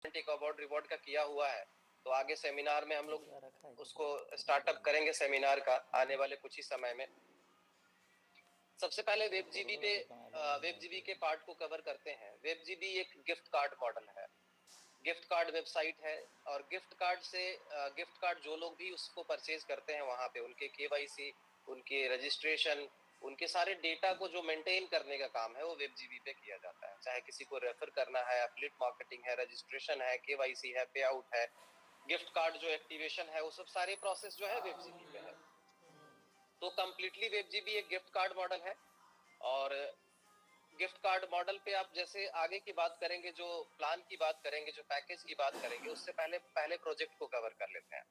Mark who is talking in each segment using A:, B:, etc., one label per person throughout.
A: एक award reward का किया हुआ है, तो आगे सेमिनार में हम लोग उसको स्टार्टअप करेंगे सेमिनार का आने वाले कुछ ही समय में। सबसे पहले वेबजीबी के पार्ट को कवर करते हैं। वेबजीबी एक गिफ्ट कार्ड मॉडल है, गिफ्ट कार्ड वेबसाइट है, और गिफ्ट कार्ड जो लोग भी उसको परचेज करते हैं वहां पे उनके केवाईसी, उनके रजिस्ट्रेशन, उनके सारे डेटा को जो मेंटेन करने का काम है वो वेबजीबी पे किया जाता है। चाहे किसी को रेफर करना है, एफिलिएट मार्केटिंग है, रजिस्ट्रेशन है, केवाईसी है, पे आउट है, गिफ्ट कार्ड जो एक्टिवेशन है, वो सब सारे प्रोसेस जो है वेबजीबी पे है। तो कंप्लीटली वेबजीबी एक गिफ्ट कार्ड मॉडल है। और गिफ्ट कार्ड मॉडल पे आप जैसे आगे की बात करेंगे, जो प्लान की बात करेंगे, जो पैकेज की बात करेंगे, उससे पहले प्रोजेक्ट को कवर कर लेते हैं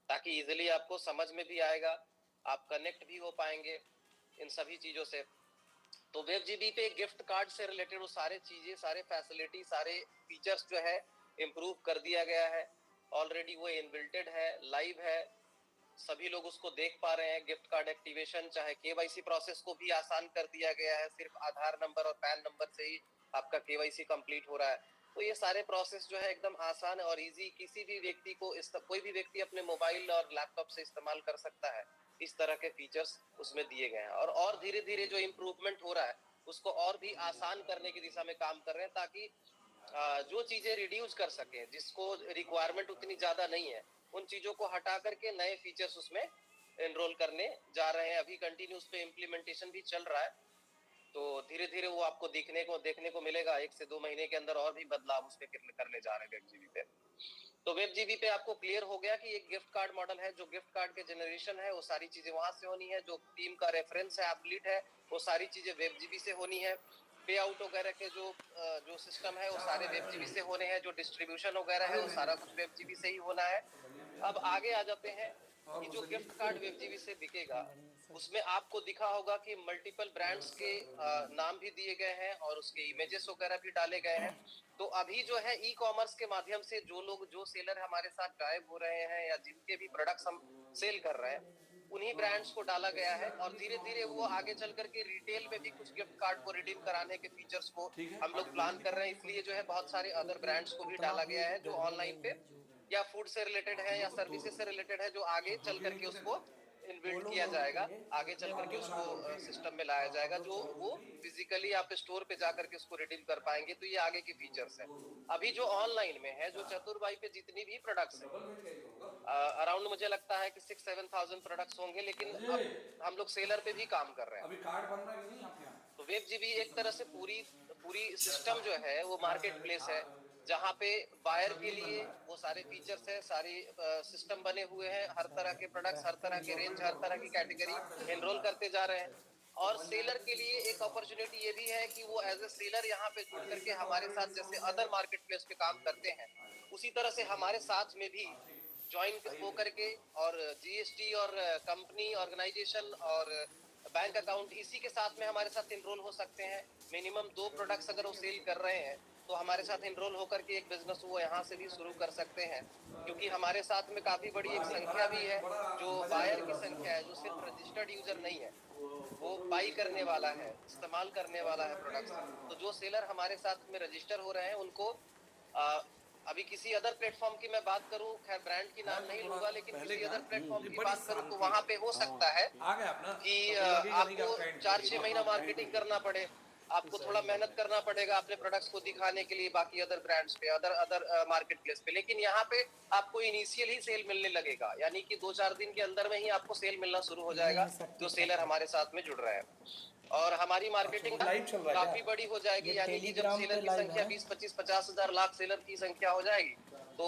A: ताकि इजीली आपको समझ में भी आएगा, आप कनेक्ट भी हो पाएंगे इन सभी चीजों से। तो वेबजीबी पे गिफ्ट कार्ड से रिलेटेड वो सारे चीजें, सारे फैसिलिटी, सारे फीचर्स जो है इम्प्रूव कर दिया गया है। ऑलरेडी वो इनबिल्टेड है, लाइव है, सभी लोग उसको देख पा रहे हैं। गिफ्ट कार्ड एक्टिवेशन चाहे केवाईसी प्रोसेस को भी आसान कर दिया गया है, सिर्फ आधार नंबर और पैन नंबर से ही आपका केवाईसी कंप्लीट हो रहा है। तो ये सारे प्रोसेस जो है एकदम आसान और इजी, किसी भी व्यक्ति को कोई भी व्यक्ति अपने मोबाइल और लैपटॉप से इस्तेमाल कर सकता है। इस तरह के फीचर्स उसमें दिए गए हैं, और धीरे धीरे जो इम्प्रूवमेंट हो रहा है उसको और भी आसान करने की दिशा में काम कर रहे हैं, ताकि जो चीजें रिड्यूस कर सके, जिसको रिक्वायरमेंट उतनी ज्यादा नहीं है, उन चीजों को हटा करके नए फीचर्स उसमें एनरोल करने जा रहे हैं। अभी कंटिन्यू उस पे इम्प्लीमेंटेशन भी चल रहा है, तो धीरे धीरे वो आपको देखने को मिलेगा। 1 से 2 महीने के अंदर और भी बदलाव उस पे करने जा रहे हैं वेबजीबी पे। तो वेबजीबी पे आपको क्लियर हो गया कि एक गिफ्ट कार्ड मॉडल है, जो गिफ्ट कार्ड के जनरेशन है वो सारी चीजें वहां से होनी है, जो टीम का रेफरेंस है, एथलीट है, वो सारी चीजें वेबजीबी से होनी है। पे आउट वगैरह के जो सिस्टम है वो सारे वेबजीबी से होने हैं, जो डिस्ट्रीब्यूशन वगैरह है वो सारा कुछ वेबजीबी से ही होना है। अब आगे आ जाते हैं कि जो गिफ्ट कार्ड वेबजीबी से बिकेगा उसमें आपको दिखा होगा कि मल्टीपल ब्रांड्स के नाम भी दिए गए हैं और उसके इमेजेस वगैरह भी डाले गए हैं। तो अभी जो है ई कॉमर्स के माध्यम से जो सेलर हमारे साथ गायब हो रहे हैं या जिनके भी प्रोडक्ट्स हम सेल कर रहे हैं, उन्हीं ब्रांड्स को डाला गया है। और धीरे धीरे वो आगे चल करके रिटेल में भी कुछ गिफ्ट कार्ड को रिडीम कराने के फीचर्स को हम लोग प्लान कर रहे हैं। इसलिए जो है बहुत सारे अदर ब्रांड्स को भी डाला गया है जो ऑनलाइन पे या फूड से रिलेटेड है या सर्विसेज से रिलेटेड है, जो आगे चल करके उसको इनबिल्ड किया जाएगा, आगे चल करके उसको सिस्टम में लाया जाएगा, जो वो फिजिकली आप स्टोर पे जाकर के उसको रिडीम कर पाएंगे। तो ये आगे की फीचर्स है। अभी जो ऑनलाइन में है, जो चतुरबाई पे जितनी भी प्रोडक्ट्स है, अराउंड मुझे लगता है कि 6-7,000 प्रोडक्ट्स होंगे, लेकिन अब हम लोग सेलर पे भी काम कर रहे हैं।
B: अभी कार्ड बन रहा है कि नहीं आपके यहाँ?
A: तो वेबजीबी एक तरह से पूरी सिस्टम जो है वो मार्केट प्लेस है, जहाँ पे बायर के लिए वो सारे फीचर्स है, सारी सिस्टम बने हुए हैं, हर तरह के प्रोडक्ट्स, हर तरह के रेंज, हर तरह की कैटेगरी एनरोल करते जा रहे हैं। और सेलर के लिए एक अपॉर्चुनिटी ये भी है कि वो एज ए सेलर यहाँ पे जुड़ करके हमारे साथ जैसे अदर मार्केट प्लेस पे काम करते हैं, उसी तरह से हमारे साथ में भी ज्वाइन हो करके, और जीएसटी और कंपनी ऑर्गेनाइजेशन और बैंक अकाउंट इसी के साथ में हमारे साथ एनरोल हो सकते हैं। मिनिमम 2 प्रोडक्ट्स अगर वो सेल कर रहे हैं तो हमारे साथ एनरोल होकर के एक बिजनेस वो यहाँ से भी शुरू कर सकते हैं, क्योंकि हमारे साथ में काफी बड़ी एक संख्या भी है, जो बायर की संख्या है, जो सिर्फ रजिस्टर्ड यूजर नहीं है, वो बाई करने वाला है, इस्तेमाल करने वाला है प्रोडक्ट्स। तो जो सेलर हमारे साथ में रजिस्टर हो रहे हैं उनको अभी किसी अदर प्लेटफॉर्म की मैं बात करूं, खैर ब्रांड की नाम नहीं लूंगा, लेकिन किसी अदर प्लेटफॉर्म की बात करूं तो वहां पे हो सकता है
B: आ गए आप ना,
A: कि
B: तो लगेगा नहीं कि
A: आपको
B: आपका एंड
A: 4-6 महीना मार्केटिंग करना पड़े, आपको थोड़ा मेहनत करना पड़ेगा अपने प्रोडक्ट्स को दिखाने के लिए बाकी अदर ब्रांड्स पे, अदर मार्केट प्लेस पे। लेकिन यहाँ पे आपको इनिशियल ही सेल मिलने लगेगा, यानी कि 2-4 दिन के अंदर में ही आपको सेल मिलना शुरू हो जाएगा जो सेलर हमारे साथ में जुड़ रहे हैं। और हमारी मार्केटिंग
B: लाइव चल रहा है
A: काफी बड़ी हो जाएगी, यानी कि जब सेलर की संख्या 20-25-50 हजार लाख सेलर की संख्या हो जाएगी तो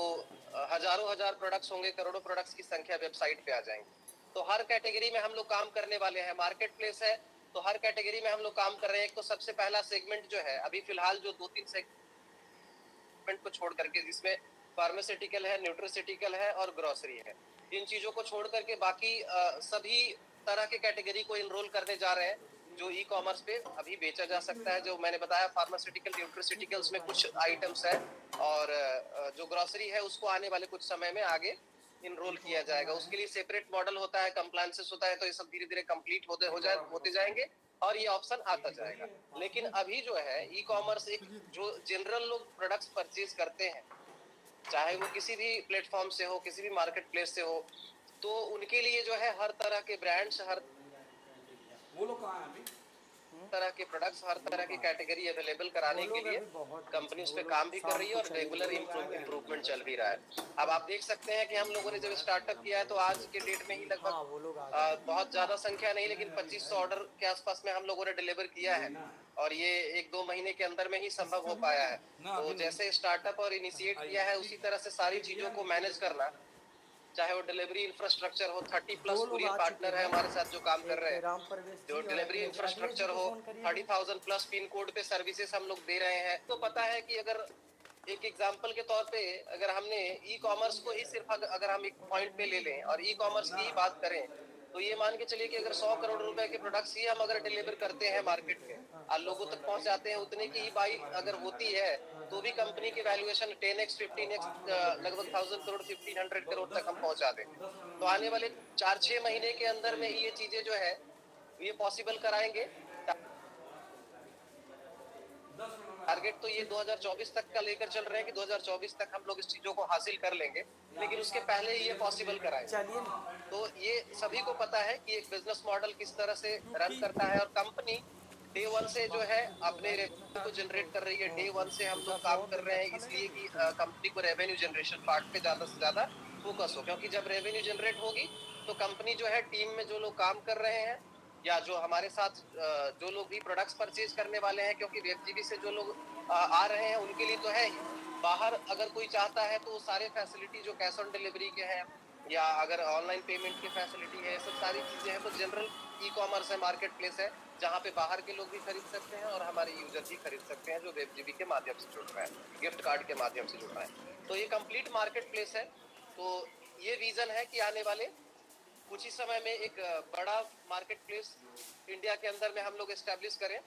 A: हजारों हजार प्रोडक्ट्स होंगे, करोड़ों प्रोडक्ट्स की संख्या वेबसाइट पे आ जाएंगे। तो हर कैटेगरी में हम लोग काम करने वाले हैं। मार्केट प्लेस है तो हर कैटेगरी में हम लोग काम कर रहे हैं। एक तो सबसे पहला सेगमेंट जो है अभी फिलहाल जो 2-3 सेगमेंट को छोड़ करके, जिसमें फार्मास्यूटिकल है, न्यूट्रिसिटिकल है और ग्रोसरी है, इन चीजों को छोड़ करके बाकी सभी तरह के कैटेगरी को इनरोल करने जा रहे हैं जो ई कॉमर्स पे अभी बेचा जा सकता है। जो मैंने बताया फार्मास्यूटिकल, न्यूट्रिसिटिकल्स में कुछ आइटम्स है, और जो ग्रोसरी है उसको आने वाले कुछ समय में आगे इनरोल किया जाएगा। उसके लिए सेपरेट मॉडल होता है, कंप्लायंसेस होता है, तो ये सब धीरे धीरे कंप्लीट होते जाएंगे और ये ऑप्शन आता जाएगा। लेकिन अभी जो है ई कॉमर्स एक जो जनरल लोग प्रोडक्ट्स परचेज करते हैं चाहे वो किसी भी प्लेटफॉर्म से हो, किसी भी मार्केट प्लेस से हो, तो उनके लिए जो है हर तरह के ब्रांड्स, हर
B: वो लोग कहाँ हैं अभी?
A: तरह के प्रोडक्ट्स, हर तरह की कैटेगरी अवेलेबल कराने के लिए कंपनी उस पे काम भी कर रही है और रेगुलर इम्प्रूवमेंट चल भी रहा है। अब आप देख सकते हैं कि हम लोगों ने जब स्टार्टअप किया है तो आज के डेट में ही लगभग बहुत ज्यादा संख्या नहीं लेकिन 2500 ऑर्डर के आसपास में हम लोगों ने डिलीवर किया है और ये 1-2 महीने के अंदर में ही संभव हो पाया है। तो जैसे स्टार्टअप और इनिशिएट किया है उसी तरह से सारी चीजों को मैनेज करना, चाहे वो डिलीवरी इंफ्रास्ट्रक्चर हो, 30+ कुरियर पार्टनर है हमारे साथ जो काम कर रहे हैं, जो डिलीवरी इंफ्रास्ट्रक्चर हो, 30,000+ पिन कोड पे सर्विसेज हम लोग दे रहे हैं। तो पता है कि अगर एक एग्जांपल के तौर पे अगर हमने ई कॉमर्स को ही सिर्फ अगर हम एक पॉइंट पे ले लें और ई कॉमर्स की ही बात करें, तो ये मान के चलिए कि अगर 100 करोड़ रुपए के प्रोडक्ट्स ही हम अगर डिलीवर करते हैं मार्केट में और लोगों तक पहुंचाते हैं, उतने की ही बाई अगर होती है तो भी कंपनी की वैल्यूएशन 10x 15x लगभग 1000 करोड़ 1500 करोड़ तक हम पहुंचा दें। तो आने वाले 4-6 महीने के अंदर में ही ये चीजें जो है ये पॉसिबल कराएंगे। टारगेट तो ये 2024 तक का लेकर चल रहे हैं कि 2024 तक हम लोग इस चीजों को हासिल कर लेंगे, लेकिन उसके पहले ही ये पॉसिबल कराएंगे। तो ये सभी को पता है कि एक बिजनेस मॉडल किस तरह से रन करता है और कंपनी डे वन से जो है अपने रेवेन्यू को जनरेट कर रही है। डे वन से हम लोग काम कर रहे हैं इसलिए कि कंपनी को रेवेन्यू जनरेशन पार्ट पे ज्यादा से ज्यादा फोकस हो, क्योंकि जब रेवेन्यू जनरेट होगी तो कंपनी जो है टीम में जो लोग काम कर रहे हैं या जो हमारे साथ जो लोग भी प्रोडक्ट्स परचेज करने वाले हैं, क्योंकि वेबजीबी से जो लोग आ रहे हैं उनके लिए तो है ही, बाहर अगर कोई चाहता है तो सारे फैसिलिटी जो कैश ऑन डिलीवरी के हैं या अगर ऑनलाइन पेमेंट की फैसिलिटी है, सब सारी चीजें हैं। तो जनरल ई कॉमर्स है, मार्केट प्लेस है जहाँ पे बाहर के लोग भी खरीद सकते हैं और हमारे यूजर भी खरीद सकते हैं जो वेबजीबी के माध्यम से जुड़ रहा है, गिफ्ट कार्ड के माध्यम से जुड़ रहा है। तो ये कंप्लीट मार्केट प्लेस है। तो ये विजन है कि आने वाले कुछ ही समय में एक बड़ा मार्केट प्लेस इंडिया के अंदर में हम लोग एस्टेब्लिश करें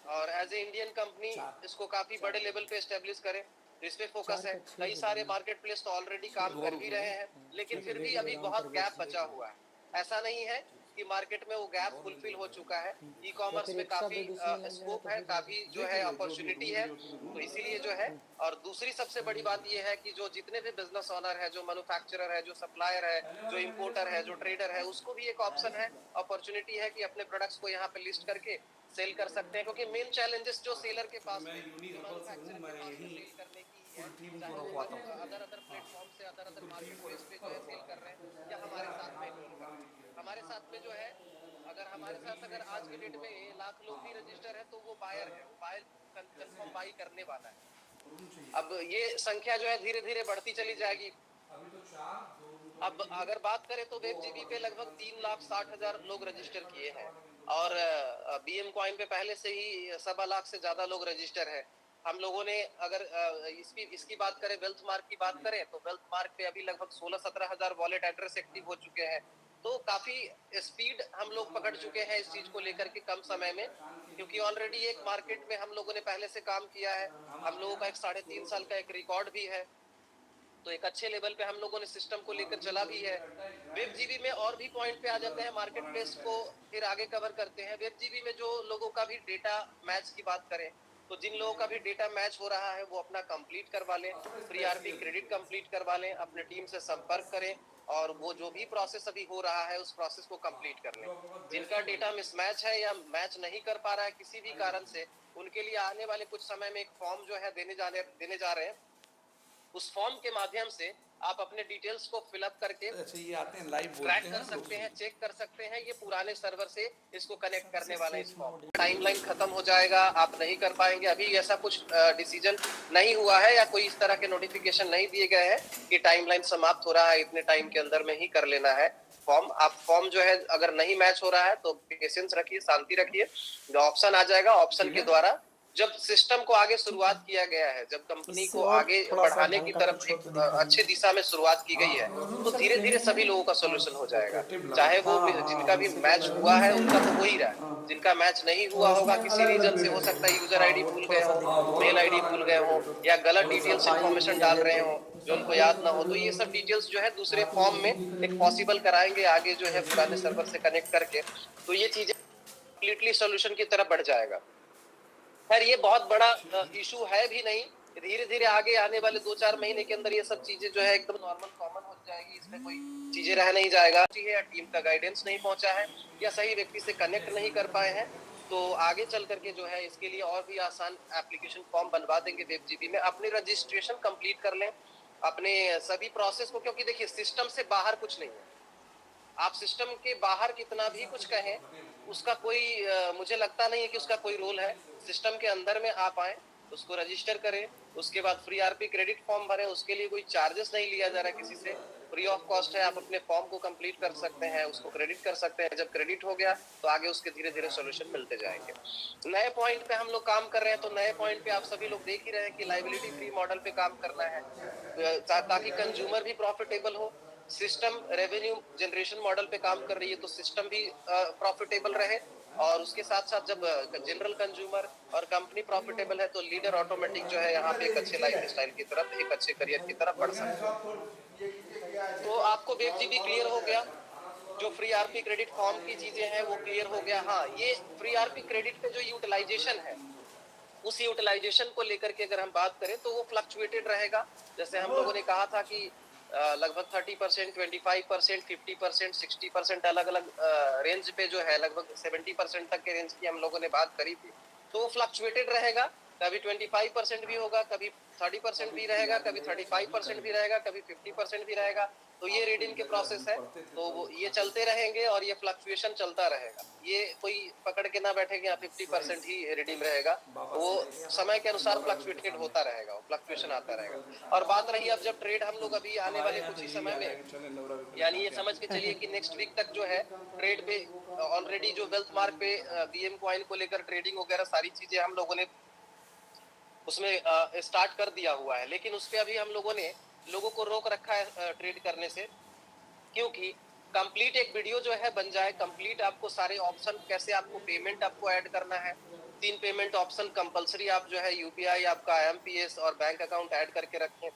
A: और एज ए इंडियन कंपनी इसको काफी बड़े लेवल पे एस्टेब्लिश करें। तो इस पे फोकस है। कई सारे मार्केट प्लेस तो ऑलरेडी काम कर भी रहे हैं, लेकिन फिर भी अभी बहुत गैप बचा हुआ है। ऐसा नहीं है कि मार्केट में वो गैप फुलफिल हो चुका है। ई कॉमर्स में काफी स्कोप है, काफी जो है अपॉर्चुनिटी है। तो इसीलिए जो है, और दूसरी सबसे बड़ी बात ये है कि जो जितने भी बिजनेस ऑनर है, जो मैन्युफैक्चरर है, जो सप्लायर है, जो इंपोर्टर है, जो ट्रेडर है, उसको भी एक ऑप्शन है, अपॉर्चुनिटी है कि अपने प्रोडक्ट्स को यहाँ पे लिस्ट करके सेल कर सकते हैं। क्योंकि मेन चैलेंजेस जो सेलर के पास में, मैन्युफैक्चरर के पास में सेल करने की है, चाहे वो अदर प्लेटफॉर्म से, अदर मार्केट प्लेस पे जो है सेल कर रहे हैं या हमारे साथ में डील कर रहे हैं। हमारे साथ में जो है, अगर हमारे साथ अगर आज के डेट में लाख लोग भी रजिस्टर है तो वो बायर है, बायर कंफर्म बाई करने वाला है। अब ये संख्या जो है धीरे धीरे बढ़ती चली जाएगी। अब अगर बात करें तो वेबजीबी पे लगभग 3,60,000 लोग रजिस्टर किए हैं और बीएम कॉइन पे पहले से ही 1.25 लाख से ज्यादा लोग रजिस्टर है। हम लोगों ने अगर इसकी बात करें, वेल्थ मार्क की बात करें, तो वेल्थ मार्क पे अभी लगभग 16-17 हजार वॉलेट एड्रेस एक्टिव हो चुके हैं। तो काफी स्पीड हम लोग पकड़ चुके हैं इस चीज को लेकर के कम समय में, क्योंकि ऑलरेडी एक मार्केट में हम लोगों ने पहले से काम किया है। हम लोगों का एक 3.5 साल का एक रिकॉर्ड भी है। तो एक अच्छे लेवल पे हम लोगों ने सिस्टम को लेकर चला भी है। वेबजीबी में और भी पॉइंट पे आ जाते हैं, मार्केट प्लेस को फिर आगे कवर करते हैं। वेबजीबी में जो लोगों का भी डेटा मैच की बात करें, तो जिन लोगों का भी डेटा मैच हो रहा है वो अपना कंप्लीट करवा लें, प्री आरपी क्रेडिट कंप्लीट करवा लें, अपने टीम से संपर्क करें और वो जो भी प्रोसेस अभी हो रहा है उस प्रोसेस को कंप्लीट कर लें। जिनका डेटा मिसमैच है या मैच नहीं कर पा रहा है किसी भी कारण से, उनके लिए आने वाले कुछ समय में एक फॉर्म जो है देने जा रहे हैं। उस फॉर्म के माध्यम से आप अपने डिटेल्स को फिलअप करके
B: ये आते हैं लाइव
A: ट्रैक कर सकते हैं, चेक कर सकते हैं। ये पुराने सर्वर से इसको कनेक्ट करने वाला है। इस फॉर्म टाइमलाइन खत्म हो जाएगा, आप नहीं कर पाएंगे। अभी ऐसा कुछ डिसीजन नहीं हुआ है या कोई इस तरह के नोटिफिकेशन नहीं दिए गए हैं कि टाइमलाइन समाप्त हो रहा है, इतने टाइम के अंदर में ही कर लेना है फॉर्म। आप फॉर्म जो है अगर नहीं मैच हो रहा है तो पेशेंस रखिए, शांति रखिए। ऑप्शन आ जाएगा, ऑप्शन के द्वारा जब सिस्टम को आगे शुरुआत किया गया है, जब कंपनी को आगे बढ़ाने की तरफ एक अच्छे दिशा में शुरुआत की गई है, तो धीरे धीरे सभी लोगों का सोल्यूशन हो जाएगा। चाहे वो जिनका भी मैच हुआ है उनका तो हो ही रहा है, जिनका मैच नहीं हुआ होगा किसी रीजन से, हो सकता है यूजर आईडी भूल गए हो, मेल आईडी भूल गए हो या गलत डिटेल्स इंफॉर्मेशन डाल रहे हो जो उनको याद ना हो, तो ये सब डिटेल्स जो है दूसरे फॉर्म में एक पॉसिबल कराएंगे आगे जो है पुराने सर्वर से कनेक्ट करके। तो ये चीजें कंप्लीटली सोल्यूशन की तरफ बढ़ जाएगा। खैर ये बहुत बड़ा इशू है भी नहीं, धीरे धीरे आगे आने वाले 2-4 महीने के अंदर ये सब चीजें जो है एकदम नॉर्मल कॉमन हो जाएगी, इसमें कोई चीजें रह नहीं जाएगा। या टीम का गाइडेंस नहीं पहुंचा है या सही व्यक्ति से कनेक्ट नहीं कर पाए हैं, तो आगे चल करके जो है इसके लिए और भी आसान एप्लीकेशन फॉर्म बनवा देंगे वेबजीबी में। अपने रजिस्ट्रेशन कंप्लीट कर लें, अपने सभी प्रोसेस को, क्योंकि देखिए सिस्टम से बाहर कुछ नहीं है। आप सिस्टम के बाहर कितना भी कुछ कहें, उसका कोई मुझे लगता नहीं है कि उसका कोई रोल है। सिस्टम के अंदर में आप आए, उसको रजिस्टर करें, उसके बाद फ्री आरपी क्रेडिट फॉर्म भरें, उसके लिए कोई चार्जेस नहीं लिया जा रहा है किसी से, फ्री ऑफ कॉस्ट है। आप अपने फॉर्म को कंप्लीट कर सकते हैं, उसको क्रेडिट कर सकते हैं। जब क्रेडिट हो गया तो आगे उसके धीरे धीरे सोल्यूशन मिलते जाएंगे। नए पॉइंट पे हम लोग काम कर रहे हैं, तो नए पॉइंट पे आप सभी लोग देख ही रहे हैं कि लाइबिलिटी फ्री मॉडल पे काम करना है, ताकि कंज्यूमर भी प्रॉफिटेबल हो। सिस्टम रेवेन्यू जनरेशन मॉडल पे काम कर रही है, तो सिस्टम भी प्रॉफिटेबल रहे, और उसके साथ साथ जब जनरल कंज्यूमर और कंपनी प्रॉफिटेबल है तो लीडर ऑटोमेटिक जो है यहाँ पे एक अच्छे लाइफ स्टाइल की तरफ, एक अच्छे करियर की तरफ बढ़ सकता है। तो आपको वेबजीबी क्लियर हो गया, जो फ्री आरपी क्रेडिट फॉर्म की चीजें हैं वो क्लियर हो गया। हाँ, ये फ्री आरपी क्रेडिट पे जो यूटिलाइजेशन है, उस यूटिलाइजेशन को लेकर के अगर हम बात करें तो वो फ्लक्चुएटेड रहेगा। जैसे हम लोगों ने कहा था कि लगभग 30%, 25%, 50%, 60% अलग अलग रेंज पे जो है, लगभग 70% तक के रेंज की हम लोगों ने बात करी थी। तो वो फ्लक्चुएटेड रहेगा, कभी 25% भी होगा, कभी 30% भी रहेगा, कभी 35% भी रहेगा, कभी 50% भी रहेगा। तो ये रीडिंग के प्रोसेस है, तो वो ये चलते रहेंगे और ये फ्लक्चुएशन चलता रहेगा। ये कोई पकड़ के ना बैठे कि 50% ही रिडीम रहेगा, वो समय के अनुसार फ्लक्चुएटेड होता रहेगा, वो फ्लक्चुएशन आता रहेगा। और बात रही अब जब ट्रेड हम लोग अभी आने वाले कुछ ही समय में, यानी ये समझ के चलिए कि नेक्स्ट वीक तक जो है ट्रेड पे ऑलरेडी जो वेल्थ मार्क पे बीएम कॉइन को लेकर ट्रेडिंग वगैरह सारी चीजें हम लोगों ने उसमें स्टार्ट कर दिया हुआ है, लेकिन उस पे अभी हम लोगों ने लोगों को रोक रखा है ट्रेड करने से, क्योंकि कंप्लीट एक वीडियो जो है बन जाए, कंप्लीट आपको सारे ऑप्शन, कैसे आपको पेमेंट आपको ऐड करना है, 3 पेमेंट ऑप्शन कंपलसरी आप जो है यूपीआई, आपका आईएमपीएस और बैंक अकाउंट ऐड करके रखें,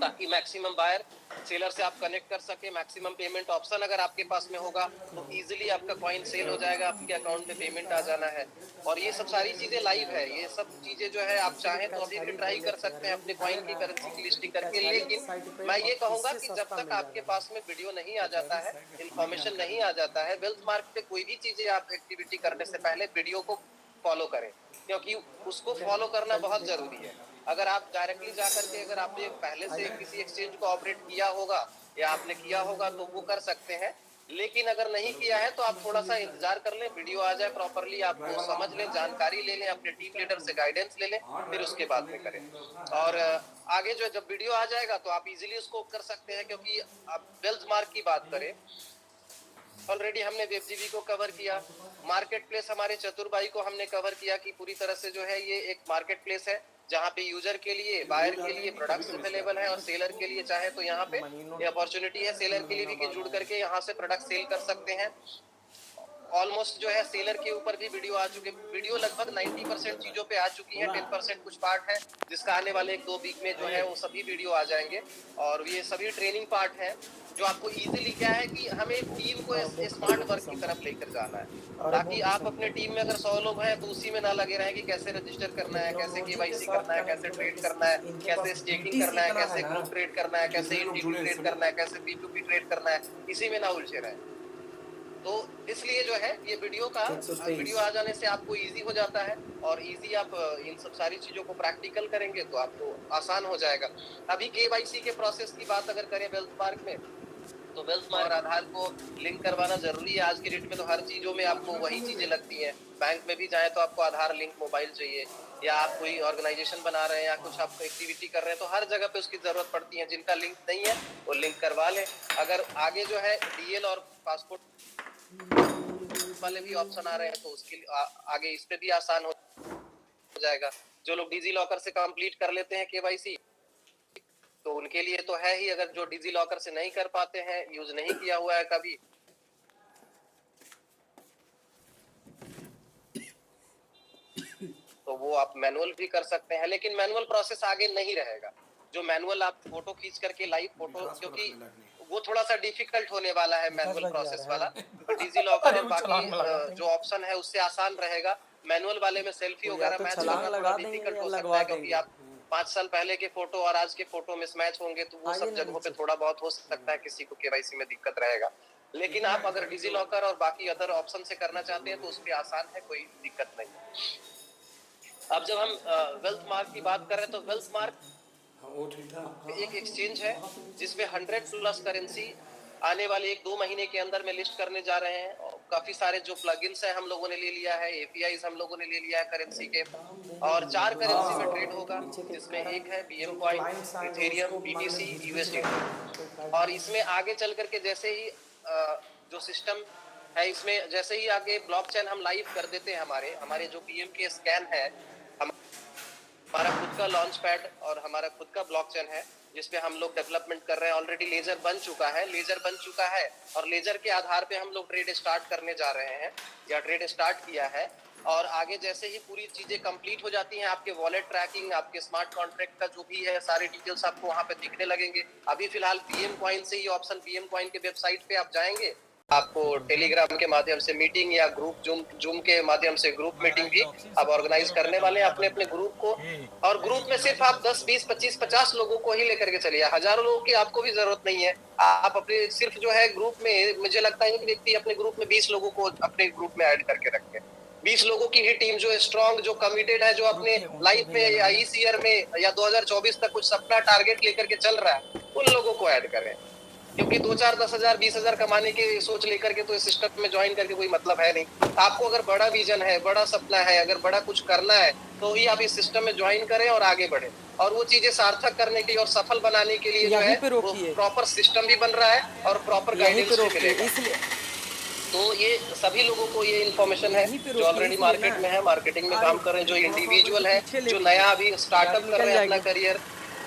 A: ताकि मैक्सिमम बायर सेलर से आप कनेक्ट कर सके। मैक्सिमम पेमेंट ऑप्शन अगर आपके पास में होगा तो इजीली आपका कॉइन सेल हो जाएगा, आपके अकाउंट में पेमेंट आ जाना है। और ये सब सारी चीजें लाइव है, ये सब चीजें जो है आप चाहें तो अभी भी ट्राई कर सकते हैं अपने कॉइन की करेंसी की लिस्टिंग करके। लेकिन मैं ये कहूंगा कि जब तक आपके पास में वीडियो नहीं आ जाता है, इन्फॉर्मेशन नहीं आ जाता है, वेल्थ मार्क पे कोई भी चीजें आप एक्टिविटी करने से पहले वीडियो को फॉलो करें, क्योंकि उसको फॉलो करना बहुत जरूरी है। अगर आप डायरेक्टली जाकर के, अगर आपने पहले से किसी एक्सचेंज को ऑपरेट किया होगा या आपने किया होगा तो वो कर सकते हैं, लेकिन अगर नहीं किया है तो आप थोड़ा सा इंतजार कर लें, वीडियो आ जाए प्रॉपरली, आप वो समझ लें, जानकारी ले लें, अपने टीम लीडर से गाइडेंस ले लें, फिर उसके बाद में करें। और आगे जो जब वीडियो आ जाएगा तो आप इजीली उसको कर सकते हैं, क्योंकि आप वेल्थ मार्क की बात करें, ऑलरेडी हमने वेबजीबी को कवर किया, मार्केट प्लेस हमारे चतुर भाई को हमने कवर किया कि पूरी तरह से जो है ये एक मार्केट प्लेस है, जहाँ पे यूजर के लिए, बायर के लिए प्रोडक्ट्स अवेलेबल है, और सेलर के लिए चाहे तो यहाँ पे ये अपॉर्चुनिटी है सेलर के लिए भी कि जुड़ करके यहाँ से प्रोडक्ट सेल कर सकते हैं। ऑलमोस्ट जो है सेलर के ऊपर भी वीडियो आ चुके, वीडियो लगभग 90% चीजों पे आ चुकी है, 10% कुछ पार्ट है जिसका आने वाले 1-2 वीक में जो है वो सभी वीडियो आ जाएंगे। और ये सभी ट्रेनिंग पार्ट है जो आपको इजीली, क्या है कि हमें टीम को स्मार्ट वर्क की तरफ लेकर जाना है, ताकि आप अपने टीम में अगर 100 लोग हैं तो उसी में ना लगे रहें कि कैसे रजिस्टर करना है, कैसे केवाईसी करना है, कैसे ट्रेड करना है, कैसे स्टेकिंग करना है, कैसे ग्रुप ट्रेड करना है, कैसे इंडिविजुअल ट्रेड करना है, कैसे P2P ट्रेड करना है, इसी में ना उलझे रहें। तो इसलिए जो है ये वीडियो आ जाने से आपको इजी हो जाता है, और इजी आप इन सब सारी चीजों को प्रैक्टिकल करेंगे तो आपको आसान हो जाएगा। अभी केवाईसी के प्रोसेस की बात अगर करें वेल्थ मार्क में, तो वेल्थ मार्क आधार को लिंक करवाना जरूरी है। आज की डेट में तो हर चीजों में आपको वही चीजें लगती हैं, बैंक में भी जाए तो आपको आधार लिंक मोबाइल चाहिए, या आप कोई ऑर्गेनाइजेशन बना रहे हैं या कुछ आप एक्टिविटी कर रहे हैं तो हर जगह पे उसकी जरूरत पड़ती है। जिनका लिंक नहीं है वो लिंक करवा लें। अगर आगे जो है डीएल और पासपोर्ट वाले भी ऑप्शन आ रहे हैं तो उसके आगे इस पे भी आसान हो जाएगा। जो लोग डिजी लॉकर से कंप्लीट कर लेते हैं केवाईसी तो उनके लिए तो है ही, अगर जो डिजी लॉकर से नहीं कर पाते हैं, यूज नहीं किया हुआ है कभी, तो वो आप मैनुअल भी कर सकते हैं, लेकिन मैनुअल प्रोसेस आगे नहीं रहेगा। जो मैनुअल आप फोटो खींच करके लाइव फोटो, क्योंकि वो थोड़ा सा डिफिकल्ट होने वाला है मैनुअल प्रोसेस वाला, तो डिजी लॉकर और बाकी जो ऑप्शन है उससे आसान रहेगा। मैनुअल वाले में सेल्फी वगैरह मैच करना थोड़ा डिफिकल्ट हो सकता है, क्योंकि आप 5 साल पहले के फोटो और आज के फोटो मिसमैच होंगे तो वो सब जगहों पे थोड़ा बहुत हो सकता है किसी को केवाईसी में दिक्कत रहेगा। लेकिन आप अगर डिजी लॉकर और बाकी अदर ऑप्शन से करना चाहते हैं तो उस पर आसान है, कोई दिक्कत नहीं। अब जब हम वेल्थ मार्क की बात कर रहे हैं तो वेल्थ मार्क एक एक्सचेंज है जिसपे 100+ करेंसी आने वाले 1-2 महीने के अंदर में लिस्ट करने जा रहे हैं। और काफी सारे जो प्लगइन्स है हम लोगों ने ले लिया है, एपीआईज हम लोगों ने ले लिया है करेंसी के, और 4 करेंसी में ट्रेड होगा जिसमें एक है BM coin, Ethereum, BTC, USDT. और इसमें आगे चल करके जैसे ही जो सिस्टम है इसमें जैसे ही आगे ब्लॉकचेन हम लाइव कर देते हैं, हमारे जो बीएम के स्कैन है, हमारा खुद का लॉन्च पैड और हमारा खुद का ब्लॉकचेन है जिसपे हम लोग डेवलपमेंट कर रहे हैं। ऑलरेडी लेजर बन चुका है और लेजर के आधार पे हम लोग ट्रेड स्टार्ट करने जा रहे हैं या ट्रेड स्टार्ट किया है। और आगे जैसे ही पूरी चीजें कंप्लीट हो जाती हैं, आपके वॉलेट ट्रैकिंग, आपके स्मार्ट कॉन्ट्रैक्ट का जो भी है सारे डिटेल्स आपको वहां पे दिखने लगेंगे। अभी फिलहाल बीएम कॉइन से ही ऑप्शन, बीएम कॉइन के वेबसाइट पे आप जाएंगे, आपको टेलीग्राम के माध्यम से मीटिंग या ग्रुप जूम के माध्यम से ग्रुप मीटिंग भी आप ऑर्गेनाइज करने वाले हैं अपने अपने ग्रुप को। और ग्रुप में सिर्फ आप 10, 20, 25, 50 लोगों को ही लेकर के चलिए, हजारों लोगों की आपको भी जरूरत नहीं है। आप अपने सिर्फ जो है ग्रुप में, मुझे लगता है एक व्यक्ति अपने ग्रुप में 20 लोगों को अपने ग्रुप में ऐड करके रखे। 20 लोगों की ही टीम जो स्ट्रॉन्ग, जो कमिटेड है, जो अपने लाइफ में या इस ईयर में या 2024 तक कुछ सपना टारगेट लेकर के चल रहा है, उन लोगों को ऐड करें। क्योंकि 2-4, 10,000, 20,000 कमाने की सोच लेकर के तो इस सिस्टम में ज्वाइन करके कोई मतलब है नहीं। आपको अगर बड़ा विजन है, बड़ा सपना है, अगर बड़ा कुछ करना है तो ही आप इस सिस्टम में ज्वाइन करें और आगे बढ़े। और वो चीजें सार्थक करने के लिए और सफल बनाने के लिए जो है वो प्रॉपर सिस्टम भी बन रहा है और प्रॉपर गाइडेंस भी मिलेगा। तो ये सभी लोगों को ये इन्फॉर्मेशन है जो ऑलरेडी मार्केट में है, मार्केटिंग में काम कर रहे हैं, जो इंडिविजुअल है, जो नया अभी स्टार्टअप कर रहे हैं अपना करियर,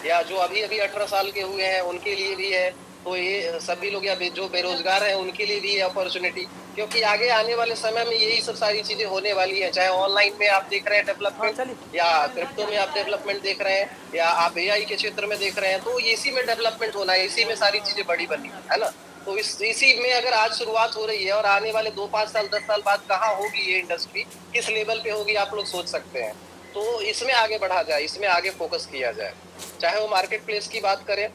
A: या जो अभी 18 साल के हुए हैं उनके लिए भी है। तो ये सभी लोग या जो बेरोजगार हैं उनके लिए भी है अपॉर्चुनिटी, क्योंकि आगे आने वाले समय में यही सब सारी चीजें होने वाली है। चाहे ऑनलाइन में आप देख रहे हैं डेवलपमेंट, या क्रिप्टो में आप डेवलपमेंट देख रहे हैं, या आप एआई के क्षेत्र में देख रहे हैं, तो इसी में डेवलपमेंट होना है, इसी में सारी चीजें बड़ी बनी है ना। तो इसी में अगर आज शुरुआत हो रही है और आने वाले 2-5 साल 10 साल बाद कहाँ होगी ये इंडस्ट्री, किस लेवल पे होगी, आप लोग सोच सकते हैं। तो इसमें आगे बढ़ा जाए, इसमें आगे फोकस किया जाए, चाहे वो मार्केट प्लेस की बात करें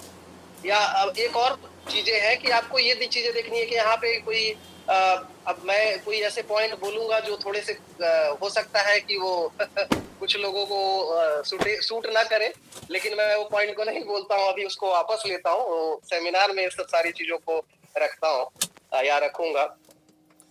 A: या एक और चीजें हैं कि आपको ये भी चीजें देखनी है कि यहाँ पे कोई अब मैं कोई ऐसे पॉइंट बोलूंगा जो थोड़े से हो सकता है कि वो कुछ लोगों को सूट ना करे, लेकिन मैं वो पॉइंट को नहीं बोलता हूँ, अभी उसको वापस लेता हूँ। सेमिनार में सब सारी चीजों को रखता हूँ या रखूंगा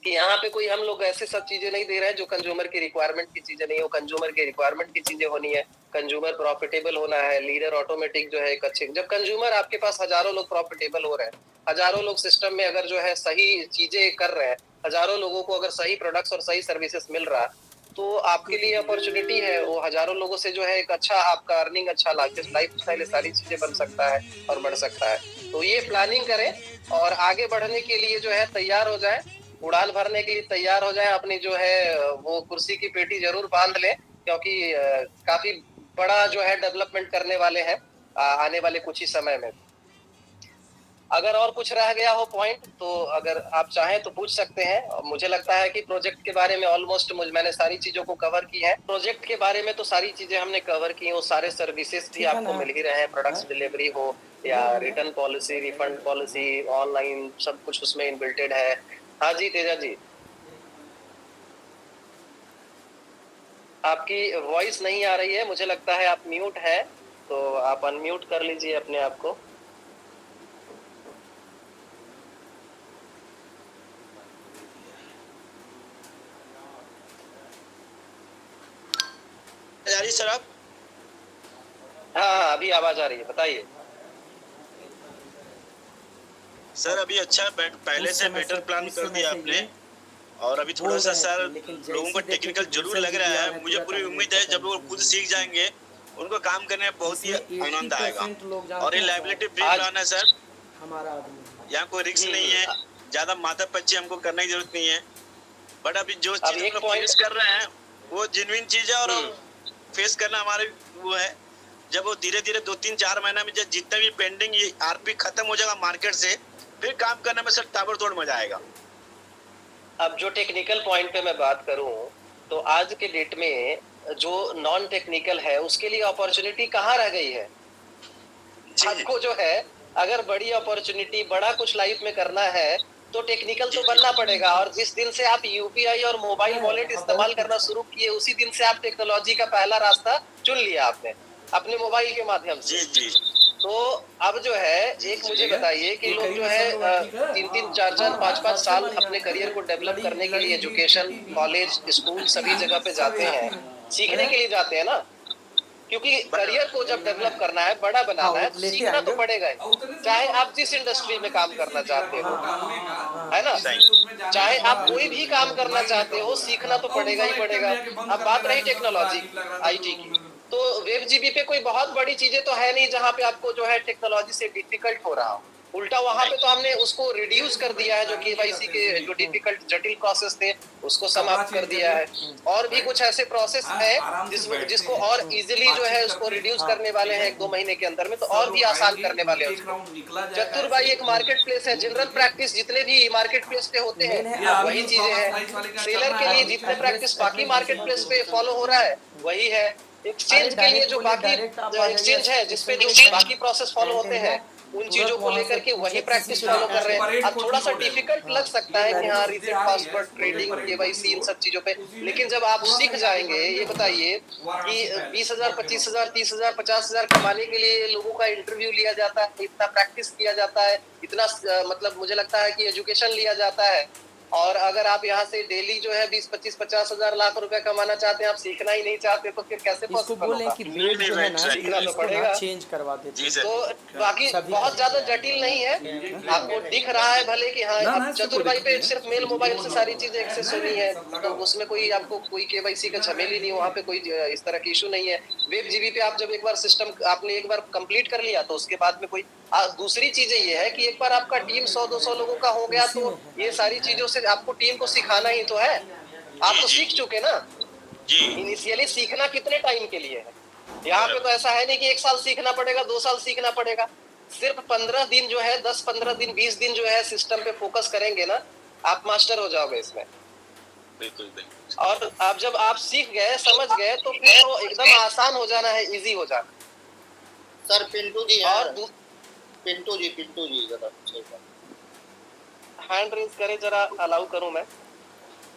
A: कि यहाँ पे कोई हम लोग ऐसे सब चीजें नहीं दे रहे हैं जो कंज्यूमर की रिक्वायरमेंट की चीजें नहीं हो। कंज्यूमर की रिक्वायरमेंट की चीजें होनी है, कंज्यूमर प्रॉफिटेबल होना है, लीडर ऑटोमेटिक जो है एक अच्छे, जब कंज्यूमर आपके पास हजारों लोग प्रॉफिटेबल हो रहे हैं, हजारों लोग सिस्टम में अगर जो है सही चीजें कर रहे हैं, हजारों लोगों को अगर सही प्रोडक्ट्स और सही सर्विसेज मिल रहा है, तो आपके लिए अपॉर्चुनिटी है। वो हजारों लोगों से जो है एक अच्छा आपका अर्निंग, अच्छा लाइफ स्टाइल, सारी चीजें बन सकता है और बढ़ सकता है। तो ये प्लानिंग करें और आगे बढ़ने के लिए जो है तैयार हो जाए, उड़ान भरने के लिए तैयार हो जाए, अपनी जो है वो कुर्सी की पेटी जरूर बांध लें, क्योंकि काफी बड़ा जो है डेवलपमेंट करने वाले हैं आने वाले कुछ ही समय में। अगर और कुछ रह गया हो पॉइंट तो अगर आप चाहें तो पूछ सकते हैं। मुझे लगता है कि प्रोजेक्ट के बारे में ऑलमोस्ट मैंने सारी चीजों को कवर की है। प्रोजेक्ट के बारे में तो सारी चीजें हमने कवर की, वो सारे सर्विसेज भी आपको मिल ही रहे हैं, प्रोडक्ट्स डिलीवरी हो या return policy, refund policy, online सब कुछ उसमें इनबिल्टेड है। हाँ जी तेजा जी, आपकी वॉइस नहीं आ रही है, मुझे लगता है आप म्यूट है, तो आप अनम्यूट कर लीजिए अपने आप को।
C: सर आप?
A: हाँ अभी आवाज आ रही है, बताइए
C: सर। अभी अच्छा पहले से बेटर प्लान कर दिया आपने, और अभी थोड़ा सा सर लोगों को टेक्निकल जरूर लग रहा है। मुझे पूरी उम्मीद है जब लोग खुद सीख जाएंगे उनको काम करने में बहुत ही आनंद आएगा। और ये लाइबिलिटी फ्री प्लान है सर, यहाँ कोई रिस्क नहीं है, ज्यादा माथा पच्ची हमको करने की जरूरत नहीं है। बट अभी जो चीज फेस कर रहे हैं वो जेन्युइन चीज है, और फेस करना हमारे वो है। जब वो धीरे धीरे 2-3-4 महीना में जब जितना भी पेंडिंग ये आरपी खत्म हो जाएगा मार्केट से, फिर काम करने में सर ताबड़तोड़ मजा आएगा।
A: अब जो टेक्निकल पॉइंट पे मैं बात करूं तो आज के डेट में जो नॉन टेक्निकल है उसके लिए अपॉर्चुनिटी कहाँ रह गई है? आपको जो है अगर बड़ी अपॉर्चुनिटी, बड़ा कुछ लाइफ में करना है तो टेक्निकल तो बनना पड़ेगा। और जिस दिन से आप यूपीआई और मोबाइल वॉलेट इस्तेमाल करना शुरू किए, उसी दिन से आप टेक्नोलॉजी का पहला रास्ता चुन लिया आपने अपने मोबाइल के माध्यम से। तो अब जो है एक मुझे बताइए कि लोग जो है 3-3, 4-4, 5-5 साल अपने करियर को डेवलप करने के लिए एजुकेशन, कॉलेज, स्कूल सभी जगह पे जाते हैं, सीखने के लिए जाते हैं ना, क्योंकि करियर को जब डेवलप करना है, बड़ा बनाना है, तो सीखना तो पड़ेगा ही। चाहे आप जिस इंडस्ट्री में काम करना चाहते हो, है ना, चाहे आप कोई भी काम करना चाहते हो, सीखना तो पड़ेगा ही पड़ेगा। अब बात रही टेक्नोलॉजी आईटी की, तो वेब जीबी पे कोई बहुत बड़ी चीजें तो है नहीं जहाँ पे आपको जो है टेक्नोलॉजी से डिफिकल्ट हो रहा हो। उल्टा वहां पे तो हमने उसको रिड्यूस कर दिया है, जो केवाईसी के जो डिफिकल्ट जटिल प्रोसेस थे उसको समाप्त कर दिया है। और भी कुछ ऐसे प्रोसेस है जिसको और इजीली जो है उसको रिड्यूस करने वाले हैं 1-2 महीने के अंदर में, तो और भी आसान करने वाले हैं उसको। चतुर भाई एक मार्केट प्लेस है, जनरल प्रैक्टिस जितने भी मार्केट प्लेस पे होते हैं वही चीजें हैं। सेलर के लिए जितने प्रैक्टिस बाकी मार्केट प्लेस पे फॉलो हो रहा है वही है। एक्सचेंज के लिए जो बाकी एक्सचेंज है जिसपे जो बाकी प्रोसेस फॉलो होते हैं उन चीजों को लेकर के वही प्रैक्टिस फॉलो कर रहे हैं। अब थोड़ा सा डिफिकल्ट लग सकता है कि हाँ रीसेट पासवर्ड, ट्रेडिंग, केवाईसी, इन सब चीजों पे, लेकिन जब आप सीख जाएंगे, ये बताइए कि 20,000, 25,000, 30,000, 50,000 कमाने के लिए लोगों का इंटरव्यू लिया जाता है, इतना प्रैक्टिस किया जाता है, इतना मतलब मुझे लगता है कि एजुकेशन लिया जाता है। और अगर आप यहाँ से डेली जो है 20, 25, 50,000 लाख रुपए कमाना चाहते हैं, आप सीखना ही नहीं चाहते, तो फिर कैसे पॉसिबल होगा?
D: कि ब्लेड जो है ना
A: सीखना तो
D: इसको
A: पड़ेगा,
D: चेंज करवा देते।
A: तो बाकी बहुत ज्यादा जटिल नहीं है। आपको दिख रहा है भले कि हाँ अब चतुर भाई पे सिर्फ मेल मोबाइल से सारी चीजें एक्सेस होनी है, तो उसमें कोई आपको कोई केवाईसी का झमेल ही नहीं, वहाँ पे कोई इस तरह की इशू नहीं है। वेब जीबी पे आप जब एक बार सिस्टम आपने एक बार कंप्लीट कर लिया तो उसके बाद में कोई दूसरी चीजें ये है कि एक बार आपका टीम 100-200 लोगों का हो गया तो ये सारी चीजों से आपको टीम को सिखाना ही तो है। आप तो सीख चुके ना। इनिशियली सीखना कितने टाइम के लिए है? यहाँ पे तो ऐसा है नहीं कि 1 साल सीखना पड़ेगा, 2 साल सीखना पड़ेगा। सिर्फ 15 दिन जो है, 10-15 दिन, 20 दिन जो है सिस्टम पे फोकस करेंगे ना, आप मास्टर हो जाओगे इसमें।
C: बिल्कुल।
A: और आप जब आप सीख गए, समझ गए, तो फिर वो एकदम आसान हो जाना है, इजी हो जाना।
E: सर पिंटू जी
A: और
E: पिंटू जी जरा
A: हैंड रेज करे, जरा अलाउ करूं मैं।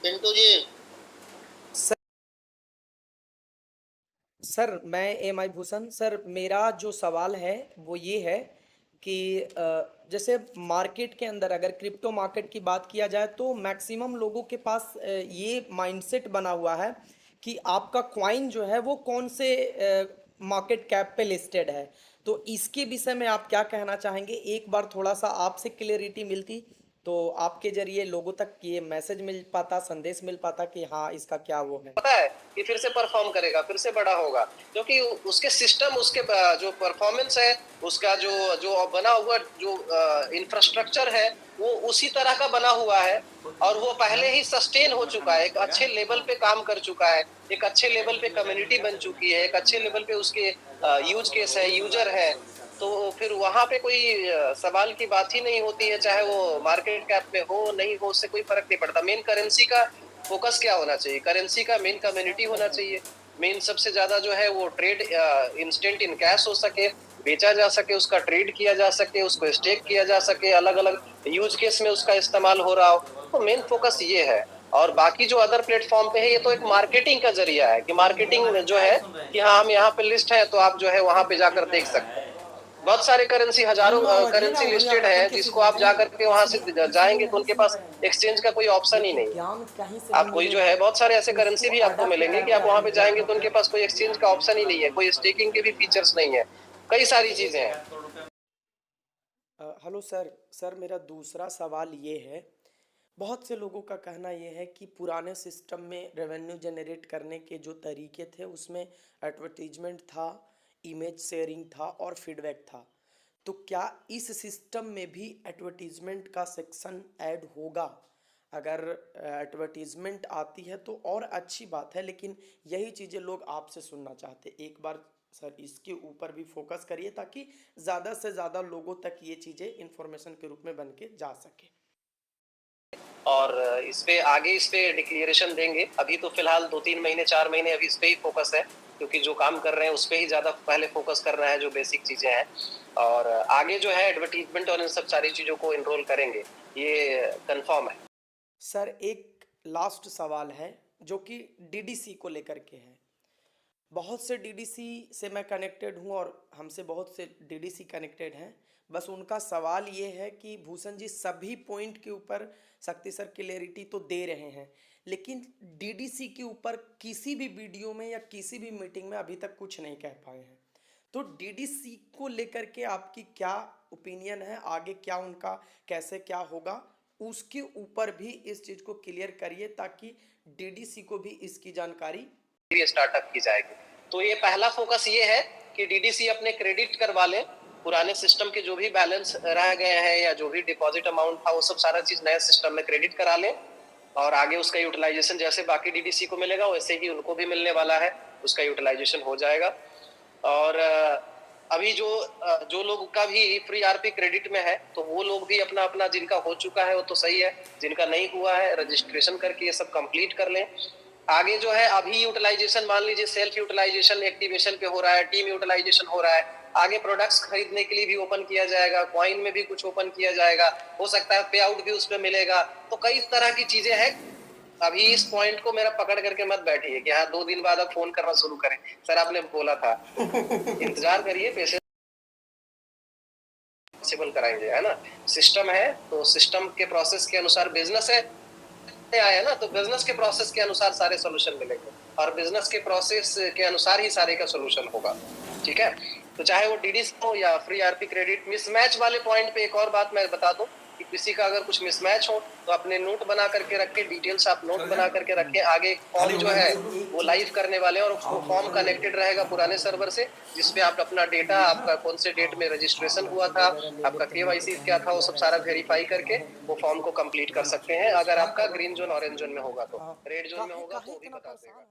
E: पिंटू जी।
D: सर मैं एम आई भूषण सर, मेरा जो सवाल है वो ये है कि जैसे मार्केट के अंदर अगर क्रिप्टो मार्केट की बात किया जाए तो मैक्सिमम लोगों के पास ये माइंडसेट बना हुआ है कि आपका कॉइन जो है वो कौन से मार्केट कैप पे लिस्टेड है। तो इसके विषय में आप क्या कहना चाहेंगे? एक बार थोड़ा सा आपसे क्लियरिटी मिलती तो आपके जरिए लोगों तक ये मैसेज मिल पाता, संदेश मिल पाता कि हाँ इसका क्या वो है।
A: पता है कि फिर से परफॉर्म करेगा, फिर से बड़ा होगा, क्योंकि उसके सिस्टम, उसके जो परफॉर्मेंस है, उसका जो जो बना हुआ जो इंफ्रास्ट्रक्चर है वो उसी तरह का बना हुआ है। और वो पहले ही सस्टेन हो चुका है, एक अच्छे लेवल पे काम कर चुका है, एक अच्छे लेवल पे कम्युनिटी बन चुकी है, एक अच्छे लेवल पे उसके यूज केस है, यूजर है। तो फिर वहां पे कोई सवाल की बात ही नहीं होती है, चाहे वो मार्केट कैप में हो नहीं हो, उससे कोई फर्क नहीं पड़ता। मेन करेंसी का फोकस क्या होना चाहिए? करेंसी का मेन कम्युनिटी होना चाहिए। मेन सबसे ज्यादा जो है वो ट्रेड इंस्टेंट इन कैश हो सके, बेचा जा सके, उसका ट्रेड किया जा सके, उसको स्टेक किया जा सके, अलग अलग यूज केस में उसका इस्तेमाल हो रहा हो, तो मेन फोकस ये है। और बाकी जो अदर प्लेटफॉर्म पे है ये तो एक मार्केटिंग का जरिया है कि मार्केटिंग जो है कि हाँ हम यहाँ पे लिस्ट है तो आप जो है वहां पे जाकर देख सकते हैं। बहुत सारे करेंसी, हजारों करेंसी लिस्टेड है, जिसको आप जाकर के वहां से जाएंगे तो उनके पास एक्सचेंज का कोई ऑप्शन ही नहीं है। आप कोई जो है बहुत सारे ऐसे करेंसी भी आपको मिलेंगे कि आप वहां पे जाएंगे तो उनके पास कोई एक्सचेंज का ऑप्शन ही नहीं है, कोई स्टेकिंग के भी फीचर्स नहीं है, कई सारी चीजें हैं।
D: हेलो सर मेरा दूसरा सवाल ये है, बहुत से लोगों का कहना ये है कि पुराने सिस्टम में रेवेन्यू जनरेट करने के जो तरीके थे उसमें एडवर्टीजमेंट था, इमेज शेयरिंग था और फीडबैक था। तो क्या इस सिस्टम में भी एडवर्टीजमेंट का सेक्शन ऐड होगा? अगर एडवर्टीजमेंट आती है तो और अच्छी बात है, लेकिन यही चीज़ें लोग आपसे सुनना चाहते। एक बार सर इसके ऊपर भी फोकस करिए ताकि ज़्यादा से ज़्यादा लोगों तक ये चीज़ें इंफॉर्मेशन के रूप में बन के जा सके।
A: और इस पे डिक्लेरेशन देंगे। अभी तो फिलहाल 2-3 महीने 4 महीने अभी इस पे ही फोकस है, क्योंकि जो काम कर रहे हैं उस पे ही ज्यादा पहले फोकस कर रहा है, जो बेसिक चीजें हैं। और आगे जो है एडवर्टीजमेंट और इन सब सारी चीजों को इनरोल करेंगे, ये कंफर्म है।
D: सर एक लास्ट सवाल है जो कि डीडीसी को लेकर के है। बहुत से डीडीसी से मैं कनेक्टेड हूँ और हमसे बहुत से डीडीसी कनेक्टेड हैं। बस उनका सवाल ये है कि भूषण जी सभी पॉइंट के ऊपर शक्ति सर क्लियरिटी तो दे रहे हैं, लेकिन डीडीसी के ऊपर किसी भी वीडियो में या किसी भी मीटिंग में अभी तक कुछ नहीं कह पाए हैं। तो डीडीसी को लेकर के आपकी क्या ओपिनियन है, आगे क्या उनका कैसे क्या होगा, उसके ऊपर भी इस चीज़ को क्लियर करिए ताकि डीडीसी को भी इसकी जानकारी
A: स्टार्टअप की जाएगी। तो ये पहला फोकस ये है कि डीडीसी अपने क्रेडिट करवा ले, पुराने सिस्टम के जो भी बैलेंस रह गए हैं या जो भी डिपॉजिट अमाउंट था वो सब सारा चीज नए सिस्टम में क्रेडिट करा ले, और आगे उसका यूटिलाइजेशन जैसे बाकी डीडीसी को मिलेगा वैसे ही उनको भी मिलने वाला है, उसका यूटिलाइजेशन हो जाएगा। और अभी जो लोग का भी फ्री आरपी क्रेडिट में है तो वो लोग भी अपना अपना, जिनका हो चुका है वो तो सही है, जिनका नहीं हुआ है रजिस्ट्रेशन करके ये सब कंप्लीट कर लें। आगे जो है अभी यूटिलाइजेशन मान लीजिए सेल्फ यूटिलाइजेशन एक्टिवेशन पे हो रहा है, टीम यूटिलाइजेशन हो रहा है, आगे प्रोडक्ट्स खरीदने के लिए भी ओपन किया जाएगा, कॉइन में भी कुछ ओपन किया जाएगा, हो सकता है पे आउट भी उसमें मिलेगा। तो कई तरह की चीजें हैं। अभी इस पॉइंट को मेरा पकड़ करके मत बैठिए कि हाँ 2 दिन बाद अब फोन करना शुरू करें, सर आपने बोला था। इंतजार करिए, पेशेबल कराएंगे, है ना। सिस्टम है तो सिस्टम के प्रोसेस के अनुसार बिजनेस है आया ना, तो बिजनेस के प्रोसेस के अनुसार सारे सॉल्यूशन मिलेंगे और बिजनेस के प्रोसेस के अनुसार ही सारे का सॉल्यूशन होगा। ठीक है, तो चाहे वो डीडीसी हो या फ्री आरपी क्रेडिट। मिसमैच वाले पॉइंट पे एक और बात मैं बता दूं कि किसी का अगर कुछ मिसमैच हो तो अपने नोट बना करके रखें, डिटेल्स आप नोट बना करके रखें। आगे फॉर्म जो है वो लाइव करने वाले हैं और वो फॉर्म कनेक्टेड रहेगा पुराने सर्वर से, जिसपे आप अपना डेटा, आपका कौन से डेट में रजिस्ट्रेशन हुआ था, आपका केवाईसी क्या था, वो सब सारा वेरीफाई करके वो फॉर्म को कंप्लीट कर सकते हैं। अगर आपका ग्रीन जोन ऑरेंज जोन में होगा तो, रेड जोन में होगा तो भी बता देगा।